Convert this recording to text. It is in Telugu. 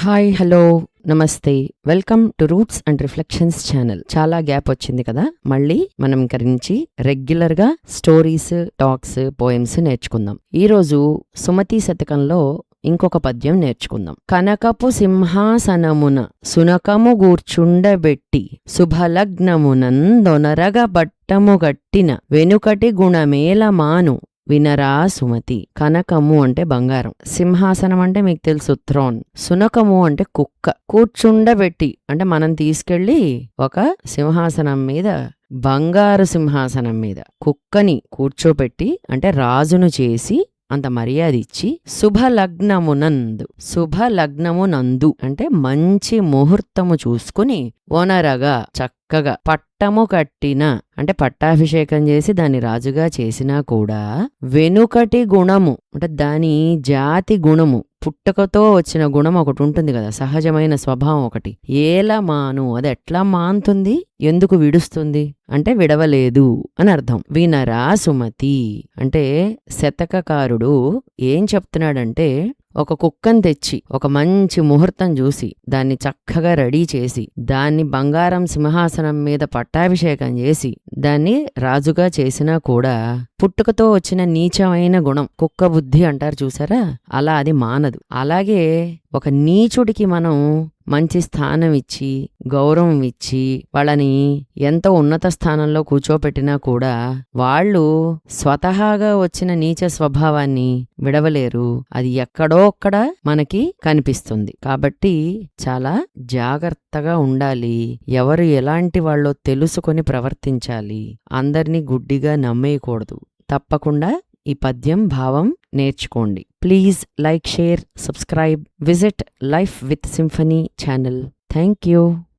హాయ్, హలో, నమస్తే. Welcome to roots and reflections channel. చాలా గ్యాప్ వచ్చింది కదా, మళ్ళీ మనం ఇక్కడి నుంచి రెగ్యులర్ గా స్టోరీస్, టాక్స్, పోయమ్స్ నేర్చుకుందాం. ఈరోజు సుమతి శతకంలో ఇంకొక పద్యం నేర్చుకుందాం. కనకపు సింహాసనమున సునకము గూర్చుండబెట్టి శుభలగ్నమునందొనరగ బట్టము గట్టిన వెనుకటి గుణమేలమాను వినరా సుమతి. కనకము అంటే బంగారం, సింహాసనం అంటే మీకు తెలుసు థ్రోన్, సునకము అంటే కుక్క. కూర్చుండబెట్టి అంటే మనం తీసుకెళ్లి ఒక సింహాసనం మీద, బంగారు సింహాసనం మీద కుక్కని కూర్చోపెట్టి అంటే రాజును చేసి అంత మర్యాద ఇచ్చి శుభలగ్నమునందు అంటే మంచి ముహూర్తము చూసుకుని ఓనరగా చక్కగా పట్టము కట్టిన అంటే పట్టాభిషేకం చేసి దాన్ని రాజుగా చేసినా కూడా వెనుకటి గుణము అంటే దాని జాతి గుణము, పుట్టుకతో వచ్చిన గుణం ఒకటి ఉంటుంది కదా, సహజమైన స్వభావం ఒకటి. ఏలమాను అది ఎట్లా మాన్తుంది, ఎందుకు విడుస్తుంది అంటే విడవలేదు అని అర్థం. వినరా సుమతి అంటే శతకకారుడు ఏం చెప్తున్నాడంటే, ఒక కుక్కను తెచ్చి ఒక మంచి ముహూర్తం చూసి దాన్ని చక్కగా రెడీ చేసి దాన్ని బంగారం సింహాసనం మీద పట్టాభిషేకం చేసి దాన్ని రాజుగా చేసినా కూడా పుట్టుకతో వచ్చిన నీచమైన గుణం, కుక్క బుద్ధి అంటారు చూసారా, అలా అది మానదు. అలాగే ఒక నీచుడికి మనం మంచి స్థానం ఇచ్చి గౌరవం ఇచ్చి వాళ్ళని ఎంతో ఉన్నత స్థానంలో కూర్చోపెట్టినా కూడా వాళ్ళు స్వతహాగా వచ్చిన నీచ స్వభావాన్ని విడవలేరు. అది ఎక్కడో ఒక్కడ మనకి కనిపిస్తుంది. కాబట్టి చాలా జాగ్రత్తగా ఉండాలి. ఎవరు ఎలాంటి వాళ్ళో తెలుసుకొని ప్రవర్తించాలి. అందర్నీ గుడ్డిగా నమ్మేయకూడదు. తప్పకుండా ఈ పద్యం భావం నేర్చుకోండి. Please like, share, subscribe, visit life with symphony channel. Thank you.